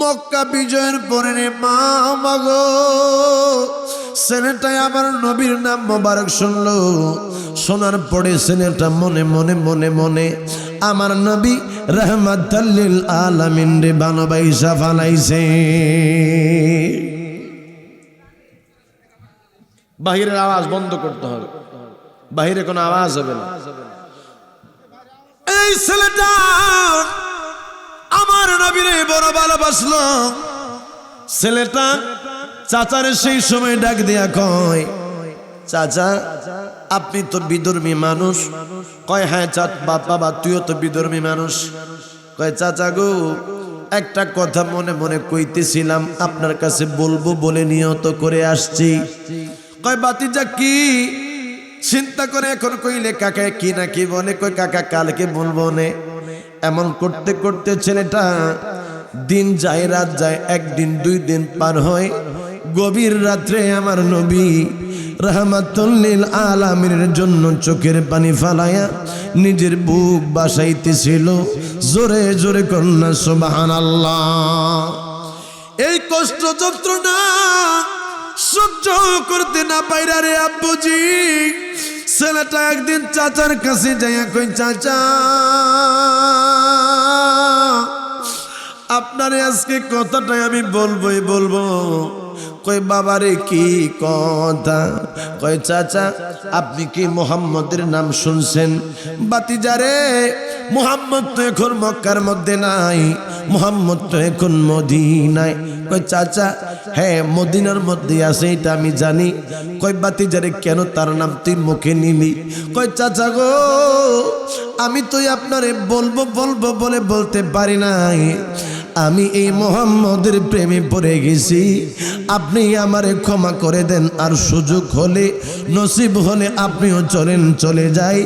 মক্কা বিজয়ের পরে রে মা মাগো ছেলেটাই আমার নবীর নাম মোবারক শুনলো। শোনার পরে ছেলেটা মনে মনে মনে মনে আমার নবী রাহমাতাল লিল আলামিন রে ভালোবাসা ফালাইছে। বাহিরের আওয়াজ বন্ধ করতে হবে, বাহিরে কোনো আওয়াজ হবে না। এই ছেলেটা আমার নবীরে বড় ভালোবাসলো। ছেলেটা চাচারে সেই সময় ডাক দিয়া কয়, চাচা আপনি তো বিধর্মী মানুষ। কয় হ্যাঁ বাবা তুইও তো বিধর্মী মানুষ। কয় চাচা গো একটা কথা মনে মনে কইতেছিলাম, আপনার কাছে বলবো বলে নিয়ত করে আসছি। কয় বাতিজা কি? চিন্তা করে এখন কইলে কাকা কি না কি বলে। কই কাকা কালকে বলবো নে। এমন করতে করতে ছেলেটা দিন যায় রাত যায়, একদিন দুই দিন পার হয়। গভীর রাত্রে আমার নবী রাহমাতুল লিল আলামিনের জন্য চোখের পানি ফালায়া নিজের বুক বাসাইতেছিল। জোরে জোরে কন্যা সুবহানাল্লাহ। এই কষ্ট যন্ত্রণা সহ্য করতে না পাইরা রে আব্বুজি ছেলেটা একদিন চাচার কাছে যাইয়া কই, চাচা আপনারে আজকে কথাটাই আমি বলবোই বলবো। কই বাবারে কি কথা? কই চাচা আপনি কি মুহাম্মদের নাম শুনছেন? বাতিজারে মুহাম্মদ তো এখন মক্কার মধ্যে নাই, মুহাম্মদ তো এখন মদিনায়। কই চাচা হ্যাঁ মদিনার মধ্যে আছে এটা আমি জানি। কই বাতিজারে কেন তার নাম তুই মুখে নিলি? কই চাচা গো আমি তো আপনারে বলবো বলবো বলে বলতে পারি নাই। আমি এই মুহাম্মদের প্রেমে পড়ে গেছি, আপনি আমারে ক্ষমা করে দেন। আর সুযোগ হলে নসিব হলে আপনিও চলেন, চলে যাই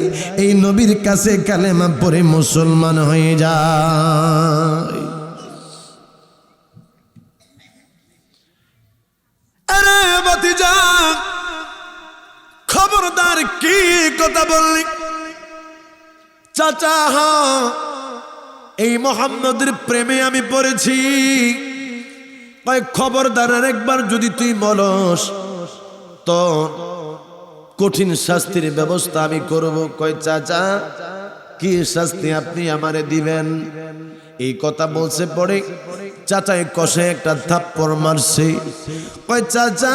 এই নবীর কাছে কালেমা পড়ে মুসলমান হয়ে যায়। আরে ভাতিজা খবরদার কি কথা বললি? চাচা হ্যাঁ এই মুহাম্মদের প্রেমে আমি পড়েছি। কয় খবরদার একবার যদি তুই বলস তো কঠিন শাস্তির ব্যবস্থা আমি করব। কয় চাচা কি শাস্তি আপনি আমারে দিবেন? এই কথা বলছে পরে চাচাই কষে একটা থাপ্পড় মারছে। কয় চাচা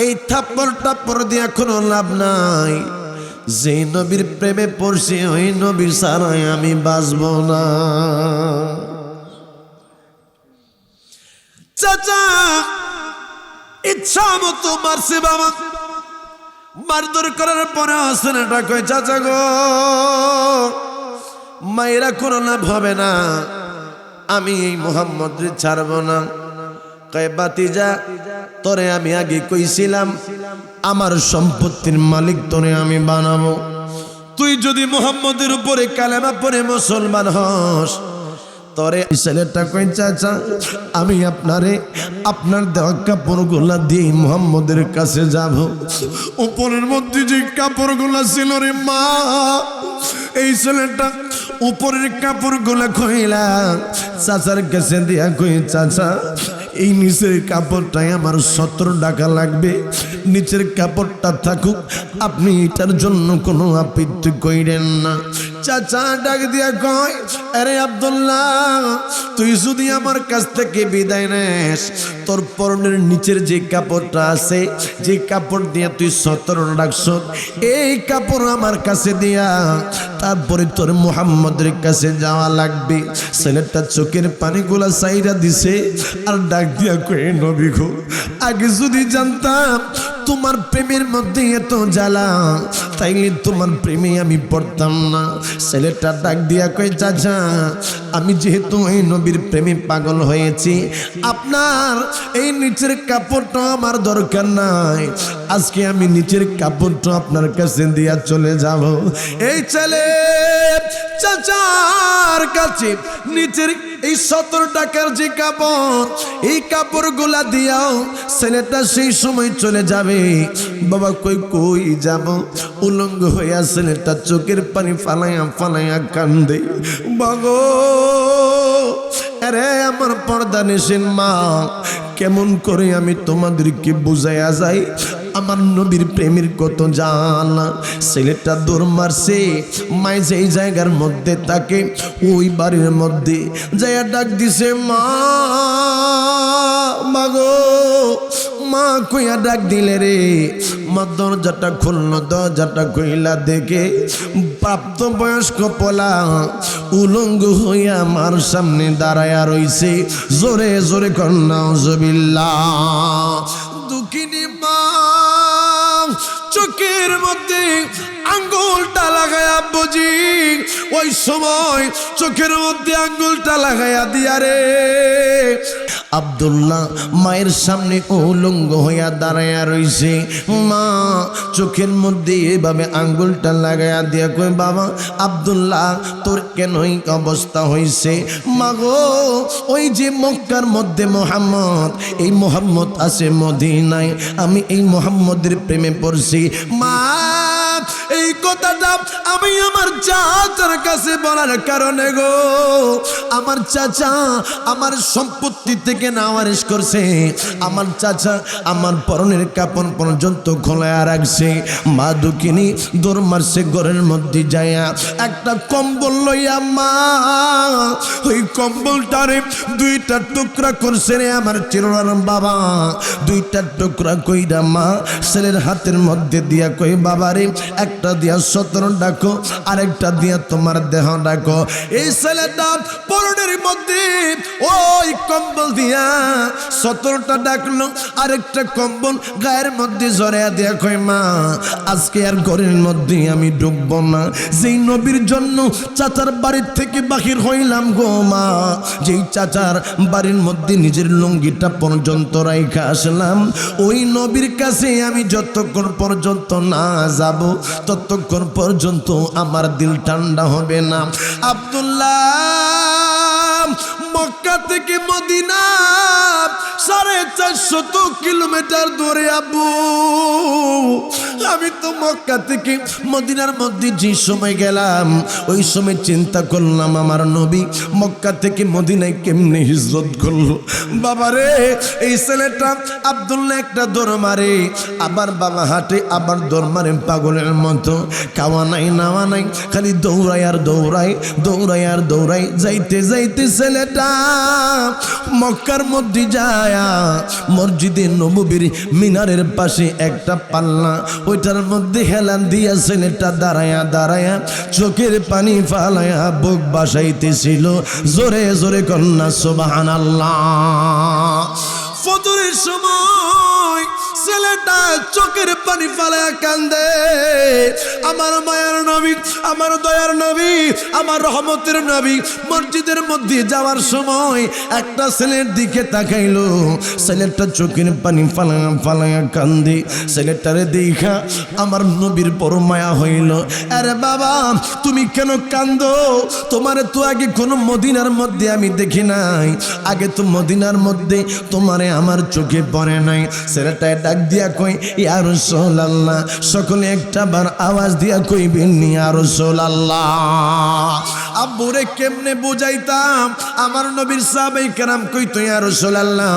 এই থাপ্পড় দিয়ে কোনো লাভ নাই। যে নবীর প্রেমে পড়ছি ওই নবীর ছাড়াই আমি বাঁচব না। চাচা ইচ্ছা মতো মারছে বাবা। মারধর করার পরে ছেলেটা কয় চাচা গো মায়েরা কোনো লাভ হবে না, আমি এই মুহাম্মদরে ছাড়ব না। কয় বাতিজা তোরে আমি আগে কইছিলাম আমার সম্পত্তির মালিক তোরে আমি বানাবো। তুই যদি মুহাম্মদের উপরে কালেমা পড়ে মুসলমান হস তরে। ছেলেটা কই চাচা আমি আপনারে আপনার দেওয়া কাপড়গুলা দিয়ে মুহাম্মদের কাছে যাব। উপরের মধ্যে যে কাপড়গুলা ছিল রে মা, এই ছেলেটা উপরের কাপড়গুলা খইলা চাচার কাছে দিয়া কই চাচা এই নিচের কাপড়টাই আমার 17 টাকা লাগবে, নিচের কাপড়টা থাকুক, আপনি এটার জন্য কোনো আপত্তি কইরেন না। চাচা ডাক দিয়া কয় আরে আব্দুল্লাহ তুই যদি আমার কাছ থেকে বিদায় নেস তোর পরনের নিচের যে কাপড়টা আছে, যে কাপড় দিয়া তুই 17 রাখছ, এই কাপড় আমার কাছে দিয়া তারপরে তোর মুহাম্মদের কাছে যাওয়া লাগবে। ছেলেটা চোখের পানিগুলা সাইরা দিছে আর ডাক দিয়া কয়ে নবী গো আগে যদি জানতাম তোমার প্রেমের মধ্যে এত জ্বালা তাইলে তোমার প্রেমে আমি পড়তাম না। ছেলেটা ডাক দিয়া কই চাচা আমি যেহেতু এই নবীর প্রেমে পাগল হয়েছি, আপনার এই নিচের কাপড়টা আমার দরকার নাই, আজকে আমি নিচের কাপড়টা আপনার কাছে দিয়া চলে যাব। এই ছেলে চাচার কাছে নিচের এই 17 টাকার যে কাপড়, এই কাপড়গুলা দিয়াও ছেলেটা সেই সময় চলে যাবে। বাবা কই কই যাব? উলঙ্গ হইয়া ছেলেটা চোখের পানি ফালাইয়া ফালাইয়া কান্দে। বাগো এরে আমার পর্দা নিশিন মা, কেমন করে আমি তোমাদেরকে বুঝাইয়া যাই আমার নবীর প্রেমের কত জান। ছেলেটা দৌড় মারছে, মাই যেই জায়গার মধ্যে তাকে ওই বাড়ির মধ্যে যাইয়া ডাক দিছে, মা মাগো মা কইয়া ডাক দিলে রে। মা দরজাটা খুলল, দরজাটা কইলা দেখে প্রাপ্ত বয়স্ক পোলা উলঙ্গ হইয়া আমার সামনে দাঁড়ায়া রইছে। জোরে জোরে কন্যা নাউজুবিল্লাহ। দুঃখিনী মা চোখের মধ্যে আঙ্গুলটা লাগায়া বুঝি ওই সময় চোখের মধ্যে আঙ্গুলটা লাগায়া দিয়া রে আব্দুল্লাহ মায়ের সামনে উলঙ্গ হইয়া দাঁড়াইয়া রইছে। মা চোখের মধ্যে এভাবে আঙ্গুলটা লাগাইয়া দিয়া কই, বাবা আব্দুল্লাহ তোর কেন এই অবস্থা হইছে? মাগো ওই যে মক্কার মধ্যে মোহাম্মদ, এই মোহাম্মদ আছে মদিনায়, আমি এই মোহাম্মদের প্রেমে পড়ছি। মা এই কথাটা আমি আমার চাচার কাছে বলার কারণে গো, আমার চাচা আমার সম্পত্তি থেকে নাওয়ারিশ করছে। আমার চাচা আমার পরনের কাপড় পর্যন্ত খোলায়া রাখছে। মা দুঃখিনী দৌড় মারছে ঘরের মধ্যে যাইয়া একটা কম্বল লইয়া মা ওই কম্বলটারে দুইটা টুকরা করছে রে আমার চিরনার বাবা। দুইটা টুকরা কইরা মা ছেলের হাতের মধ্যে দিয়া কই, বাবা রে একটা দিয়া 17 ডাকো, আরেকটা দিয়া তোমার দেহ ডাকো। এই ছেলেটা পরনের মধ্যে ওই কম্বল দিয়া 17টা ডাকলো, আরেকটা কম্বল গায়ের মধ্যে জড়াইয়া দিয়া কই, মা আজকে আর ঘরের মধ্যে আমি ঢুকবো না। যেই নবীর জন্য চাচার বাড়ির থেকে বাহির হইলাম গো মা, যেই চাচার বাড়ির মধ্যে নিজের লুঙ্গিটা পর্যন্ত রাইখা আসলাম, ওই নবীর কাছে আমি যতক্ষণ পর্যন্ত না যাব ততক্ষণ পর্যন্ত আমার দিল ঠান্ডা হবে না। আব্দুল্লাহ মক্কা থেকে মদিনা 450 কিলোমিটার দূরে। আব্বু আমি তো মক্কা থেকে মদিনার মধ্যে যে সময় গেলাম ওই সময় চিন্তা করলাম আমার নবী মক্কা থেকে মদিনায় কেমনে হিজরত করলো। বাবারে এই ছেলেটা আব্দুল্লাহ একটা দৌড় মারে, আবার বাবা হাঁটে, আবার দৌড় মারে পাগলের মতো। খাওয়া নাই নাওয়া নাই, খালি দৌড়ায় আর দৌড়ায়, দৌড়ায় আর দৌড়ায়। যাইতে যাইতে ছেলেটা মক্কার মধ্যে যায় মসজিদে নববীর মিনারের পাশে একটা পাল্লা, ওইটার মধ্যে হেলান দিয়া ছেলেটা দাঁড়ায়া দাঁড়ায়া চোখের পানি ফালায়া বুক বাসাইতেছিল। জোরে জোরে কন্যা সুবহানাল্লাহ। ফজরের সময় ছেলেটা চোখের পানি ফালায়া কান্দে। আমার মায়ের নবী, আমার দয়ার নবী, আমার রহমতের নবী মসজিদের মধ্যে যাওয়ার সময় একটা ছেলের দিকে তাকাইলো। ছেলেটা চোখের পানি ফালায়া ফালায়া কান্দে। ছেলেটারে দেখা আমার নবীর বড় মায়া হইল। আরে বাবা তুমি কেন কান্দো? তোমারে তো আগে কোনো মদিনার মধ্যে আমি দেখি নাই, আগে তো মদিনার মধ্যে তোমারে আমার চোখে পড়ে নাই। ছেলেটায় ডাক দিয়া কই, ইয়া রাসূলুল্লাহ। সকলে একটা বার আওয়াজ দিয়া কইবেন ইয়া রাসূলুল্লাহ। আব্বুরে কেমনে বুঝাইতাম? আমার নবীর সাহাবাই কেরাম কইতো ইয়া রাসূলুল্লাহ,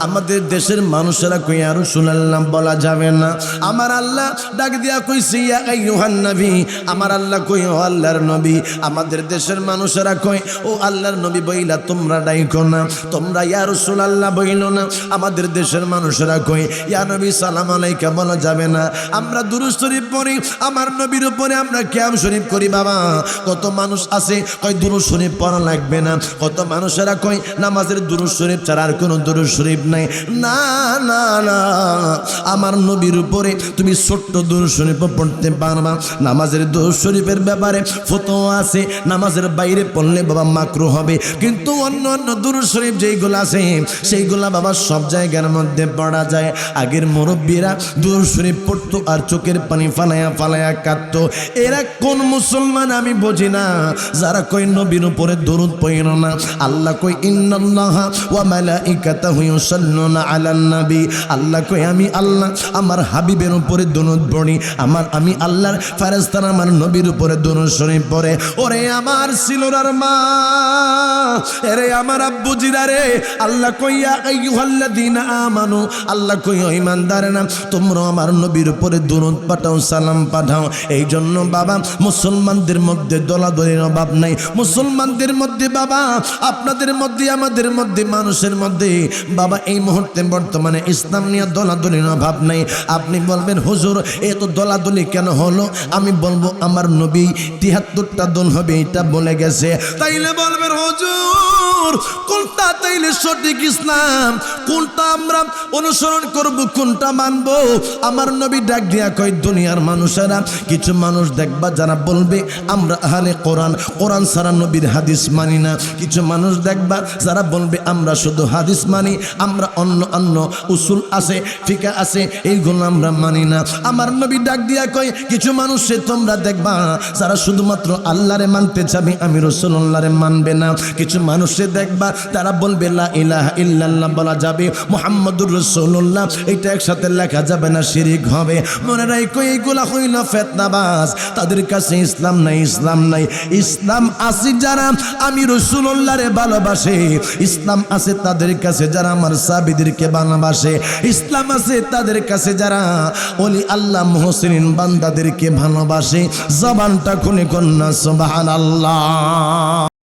আমাদের দেশের মানুষেরা কই ইয়া রাসূলুল্লাহ বলা যাবে না। আমার আল্লাহ ডাক দিয়া কইছে ইয়া আইয়ুহান নবী, আমার আল্লাহ কই ও আল্লাহর নবী। আমাদের দেশের মানুষেরা কই ও আল্লাহর নবী বইলা তোমরা ডাইকো না, তোমরা ইয়া রাসূলুল্লাহ বইলো না। আমাদের দেশের মানুষেরা কই ইয়া নবী সালাম আলাইকা বলা যাবে না। আমরা দুরূদ শরীফ পড়ি, আমার নবীর উপরে আমরা কিয়াম শরীফ করি। বাবা কত মানুষ আছে কই দুরূদ শরীফ পড়া লাগবে না, কত মানুষেরা কই নামাজের দুরূদ শরীফ ছাড়া আর কোনো দুরূদ শরীফ নাই। না না না, আমার নবীর উপরে তুমি ছোট্ট দুরূদ শরীফ পড়তে পারবা। নামাজের দুরূদ শরীফের ব্যাপারে ফতোয়া আছে, নামাজের বাইরে পড়লে বাবা মাকরুহ হবে, কিন্তু অন্য অন্য দুরূদ শরীফ যেইগুলো আছে সেইগুলা বাবা সব জায়গার মধ্যে পড়া যায়। আগের মুরব্বীরা দুরূদ শরীফ পড়তো আর চোখের পানি ফালায়া ফালায়া কাঁদতো। এরা কোন মুসলমান আমি বুঝি না, যারা তারা কই নবীর উপরে দরুদ পড়ো না। আল্লাহ কই ইন্নাল্লাহা ওয়া মালাইকাতাহু ইউসাল্লুনা আলান নবী। আল্লাহ কই আমি আল্লাহ আমার হাবিবের উপরে দরুদ পড়ি, আমি আল্লাহর ফেরেশতারা আমার নবীর উপরে দরুদ শরীফ পড়ে। ওরে আমার সিলোরার মা, এরে আমার আব্বু জিরারে, আল্লাহ কইয়া আইয়ুহাল্লাযীনা আমানু, আল্লাহ কই ও ঈমানদারেরা তোমরা আমার নবীর উপরে দরুদ পাঠাও, সালাম পাঠাও। এই জন্য বাবা মুসলমানদের মধ্যে দলাদলির অভাব নাই। মুসলমানদের মধ্যে বাবা, আপনাদের মধ্যে, আমাদের মধ্যে, মানুষের মধ্যে বাবা এই মুহূর্তে বর্তমানে ইসলাম নিয়ে দলাদলির অভাব নাই। আপনি বলবেন হুজুর এত দলাদলি কেন হলো? আমি বলবো আমার নবী ৭৩টা দল হবে এটা বলে গেছে। তাইলে বলবেন হুজুর কোনটা তাইলে সঠিক ইসলাম, কোনটা আমরা অনুসরণ করব, কোনটা মানব? আমার নবী ডাক দিয়া কয় দুনিয়ার মানুষেরা, কিছু মানুষ দেখবা যারা বলবে আমরা আহলে কোরআন, কোরআন ছাড়া নবীর হাদিস মানি না। কিছু মানুষ দেখবা যারা বলবে আমরা শুধু হাদিস মানি, আমরা অন্য উসুল আছে, ফিকা আছে, এইগুলো আমরা মানি না। আমার নবী ডাক দিয়া কয় কিছু মানুষে তোমরা দেখবা যারা শুধুমাত্র আল্লাহরে মানতে চাবে, আমি রাসূলুল্লাহরে মানবে না। কিছু মানুষে দেখবা তারা বলবে লা ইলাহা ইল্লাল্লাহ বলা যাবে, মুহাম্মাদুর রাসূলুল্লাহ এটা একসাথে লেখা যাবে না, শিরক হবে। মনে রাখো এইগুলা হইল ফিতনাবাজ, তাদের কাছে ইসলাম নাই। ইসলাম নাই, ইসলাম আছে যারা আমি রাসূলুল্লাহরে ভালোবাসে, ইসলাম আছে তাদের কাছে যারা আমার সাহাবীদেরকে ভালোবাসে, ইসলাম আছে তাদের কাছে যারা ওলি আল্লাহ মুহসিনিন বান্দাদেরকে ভালোবাসে। জবানটা খুলে কন্যা সুবহানাল্লাহ।